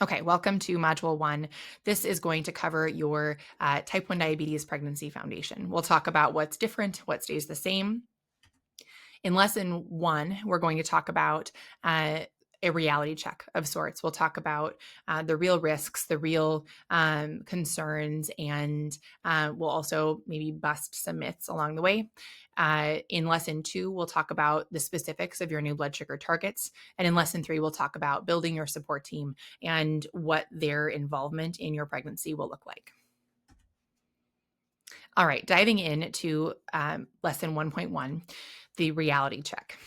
Okay, welcome to Module 1. This is going to cover your type 1 diabetes pregnancy foundation. We'll talk about what's different, what stays the same. In Lesson 1, we're going to talk about a reality check of sorts. We'll talk about the real risks, the real concerns, and we'll also maybe bust some myths along the way. In Lesson 2, we'll talk about the specifics of your new blood sugar targets. And in Lesson 3, we'll talk about building your support team and what their involvement in your pregnancy will look like. All right, diving into Lesson 1.1, the reality check.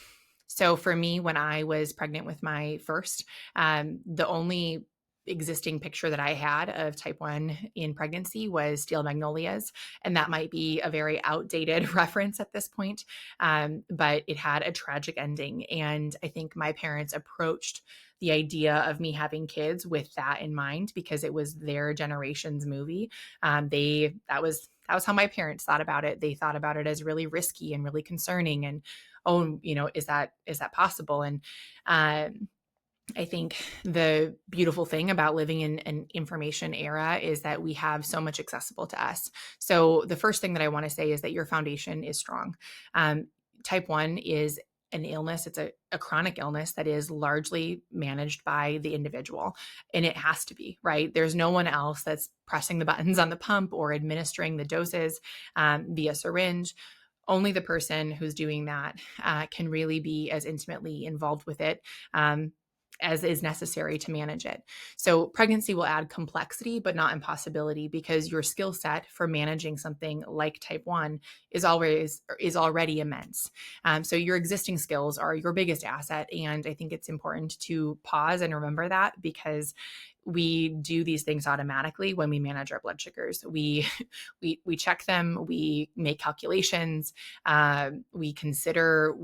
So for me, when I was pregnant with my first, the only existing picture that I had of type 1 in pregnancy was steel magnolias. And that might be a very outdated reference at this point, but it had a tragic ending. And I think my parents approached the idea of me having kids with that in mind because it was their generation's movie. That was how my parents thought about it. They thought about it as really risky and really concerning, and is that possible? And I think the beautiful thing about living in an information era is that we have so much accessible to us. So the first thing that I want to say is that your foundation is strong. Type 1 is an illness. It's a chronic illness that is largely managed by the individual, and it has to be, right? There's no one else that's pressing the buttons on the pump or administering the doses via syringe. Only the person who's doing that can really be as intimately involved with it as is necessary to manage it. So pregnancy will add complexity, but not impossibility, because your skill set for managing something like type 1 is already immense. So your existing skills are your biggest asset. And I think it's important to pause and remember that, because we do these things automatically when we manage our blood sugars. We check them, we make calculations, we consider,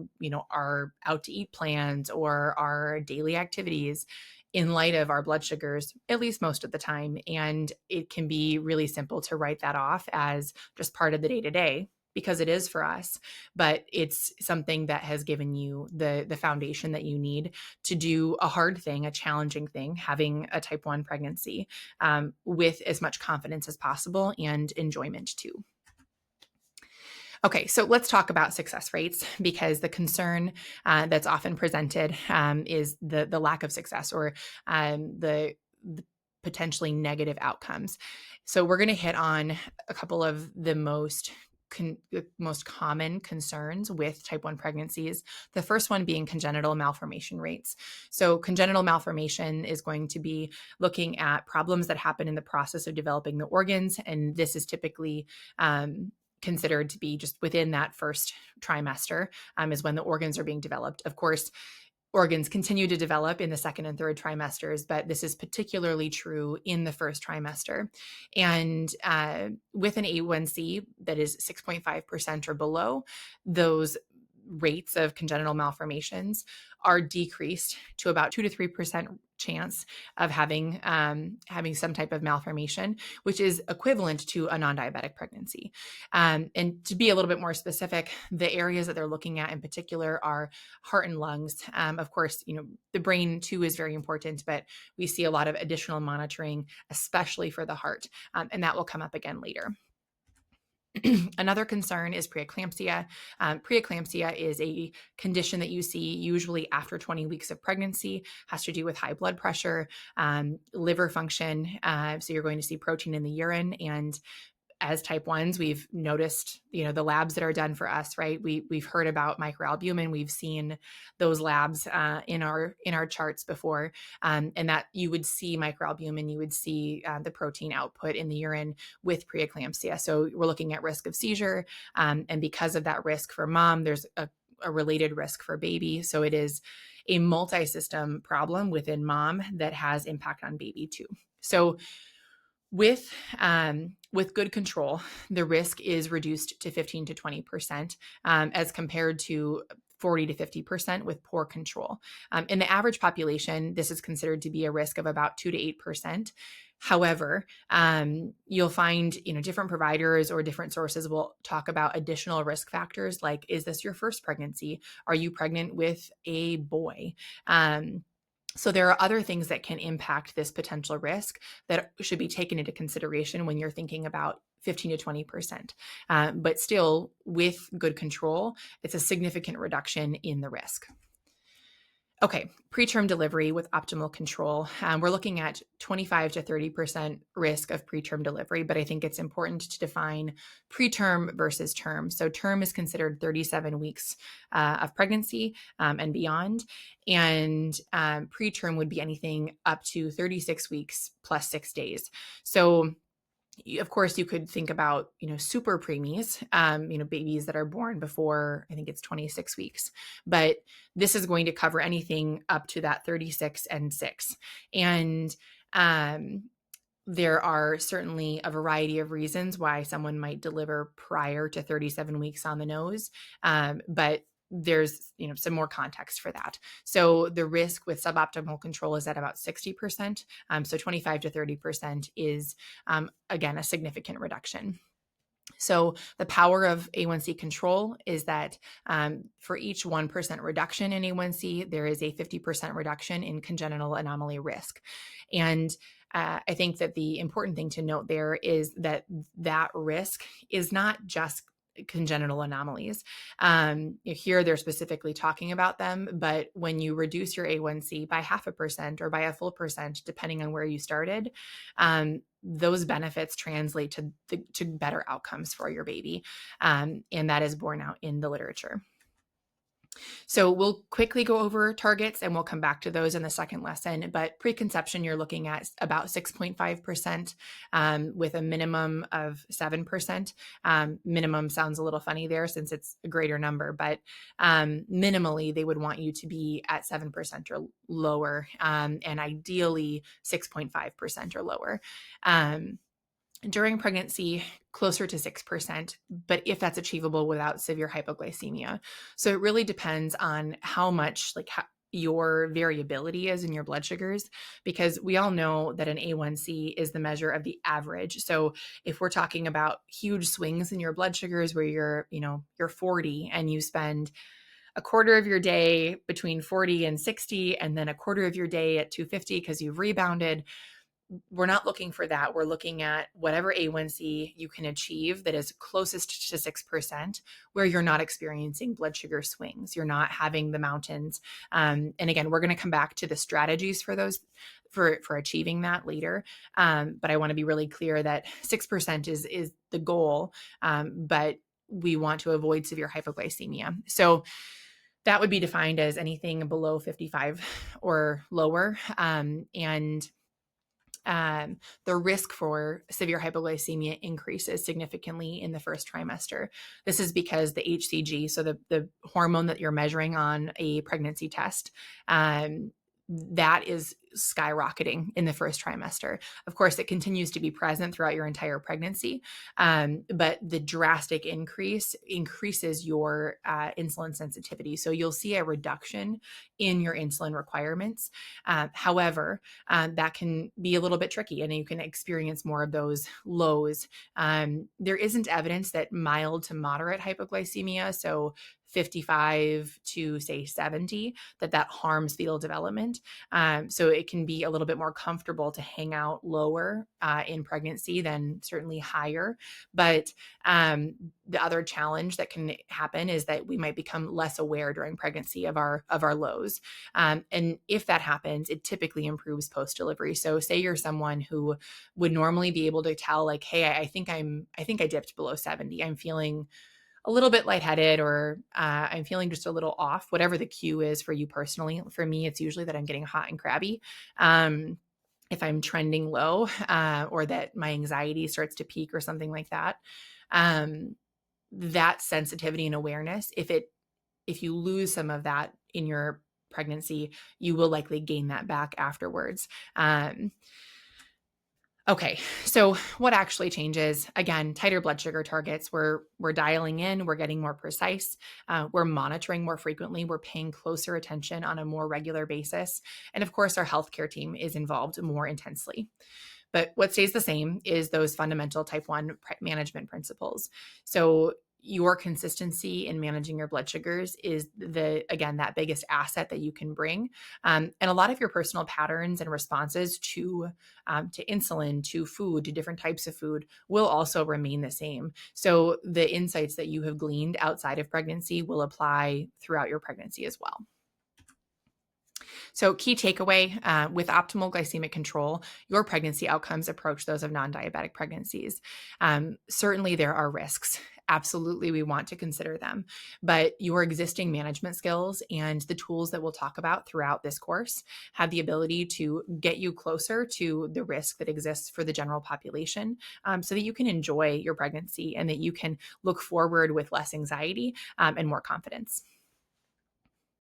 our out to eat plans or our daily activities in light of our blood sugars, at least most of the time. And it can be really simple to write that off as just part of the day to day, because it is for us, but it's something that has given you the foundation that you need to do a hard thing, a challenging thing, having a type 1 pregnancy with as much confidence as possible and enjoyment too. Okay, so let's talk about success rates, because the concern that's often presented is the lack of success, or the potentially negative outcomes. So we're going to hit on a couple of the most common concerns with type 1 pregnancies. The first one being congenital malformation rates. So congenital malformation is going to be looking at problems that happen in the process of developing the organs. And this is typically considered to be just within that first trimester is when the organs are being developed. Of course, organs continue to develop in the second and third trimesters, but this is particularly true in the first trimester. And with an A1C that is 6.5% or below, those rates of congenital malformations are decreased to about 2 to 3% chance of having some type of malformation, which is equivalent to a non-diabetic pregnancy. And to be a little bit more specific, the areas that they're looking at in particular are heart and lungs. Of course, the brain too is very important, but we see a lot of additional monitoring, especially for the heart, and that will come up again later. Another concern is preeclampsia. Preeclampsia is a condition that you see usually after 20 weeks of pregnancy, has to do with high blood pressure, liver function. So you're going to see protein in the urine. And as type 1s, we've noticed, the labs that are done for us, right? We've heard about microalbumin. We've seen those labs in our charts before, and that you would see microalbumin, you would see the protein output in the urine with preeclampsia. So we're looking at risk of seizure, and because of that risk for mom, there's a related risk for baby. So it is a multi-system problem within mom that has impact on baby too. So with good control, the risk is reduced to 15 to 20%, as compared to 40 to 50% with poor control. In the average population, this is considered to be a risk of about 2 to 8%. However, you'll find, different providers or different sources will talk about additional risk factors, like, is this your first pregnancy? Are you pregnant with a boy? So there are other things that can impact this potential risk that should be taken into consideration when you're thinking about 15 to 20%. But still, with good control, it's a significant reduction in the risk. Okay, preterm delivery with optimal control. We're looking at 25 to 30% risk of preterm delivery, but I think it's important to define preterm versus term. So term is considered 37 weeks of pregnancy and beyond, and preterm would be anything up to 36 weeks plus 6 days. So of course, you could think about, super preemies, babies that are born before, I think it's 26 weeks, but this is going to cover anything up to that 36 and 6. And there are certainly a variety of reasons why someone might deliver prior to 37 weeks on the nose, but there's some more context for that. So the risk with suboptimal control is at about 60%. So 25 to 30% is, again, a significant reduction. So the power of A1C control is that for each 1% reduction in A1C, there is a 50% reduction in congenital anomaly risk. And I think that the important thing to note there is that risk is not just congenital anomalies. Here they're specifically talking about them, but when you reduce your A1C by 0.5% or by a full percent, depending on where you started, those benefits translate to better outcomes for your baby. And that is borne out in the literature. So we'll quickly go over targets and we'll come back to those in the second lesson. But preconception, you're looking at about 6.5% with a minimum of 7%. Minimum sounds a little funny there since it's a greater number, but minimally they would want you to be at 7% or lower, and ideally 6.5% or lower. During pregnancy, closer to 6%, but if that's achievable without severe hypoglycemia. So it really depends on how much, your variability is in your blood sugars, because we all know that an A1C is the measure of the average. So if we're talking about huge swings in your blood sugars where you're 40 and you spend a quarter of your day between 40 and 60, and then a quarter of your day at 250 because you've rebounded, we're not looking for that. We're looking at whatever A1C you can achieve that is closest to 6%, where you're not experiencing blood sugar swings. You're not having the mountains. And again, we're going to come back to the strategies for those, for achieving that later. But I want to be really clear that 6% is the goal, but we want to avoid severe hypoglycemia. So that would be defined as anything below 55 or lower. The risk for severe hypoglycemia increases significantly in the first trimester. This is because the HCG, so the hormone that you're measuring on a pregnancy test, that is skyrocketing in the first trimester. Of course, it continues to be present throughout your entire pregnancy, but the drastic increases your insulin sensitivity. So you'll see a reduction in your insulin requirements. However, that can be a little bit tricky, and you can experience more of those lows. There isn't evidence that mild to moderate hypoglycemia, so 55 to say 70, that harms fetal development. So it can be a little bit more comfortable to hang out lower in pregnancy than certainly higher. But the other challenge that can happen is that we might become less aware during pregnancy of our lows. And if that happens, it typically improves post-delivery. So say you're someone who would normally be able to tell, like, hey, I think I dipped below 70. I'm feeling a little bit lightheaded, or I'm feeling just a little off, whatever the cue is for you personally. For me, it's usually that I'm getting hot and crabby. If I'm trending low, or that my anxiety starts to peak or something like that, that sensitivity and awareness, if you lose some of that in your pregnancy, you will likely gain that back afterwards. Okay, so what actually changes? Again, tighter blood sugar targets. We're dialing in, we're getting more precise, we're monitoring more frequently, we're paying closer attention on a more regular basis. And of course, our healthcare team is involved more intensely. But what stays the same is those fundamental type 1 management principles. So your consistency in managing your blood sugars is again, that biggest asset that you can bring. And a lot of your personal patterns and responses to insulin, to food, to different types of food will also remain the same. So the insights that you have gleaned outside of pregnancy will apply throughout your pregnancy as well. So, key takeaway with optimal glycemic control, your pregnancy outcomes approach those of non diabetic pregnancies. Certainly, there are risks. Absolutely, we want to consider them. But your existing management skills and the tools that we'll talk about throughout this course have the ability to get you closer to the risk that exists for the general population, so that you can enjoy your pregnancy and that you can look forward with less anxiety and more confidence.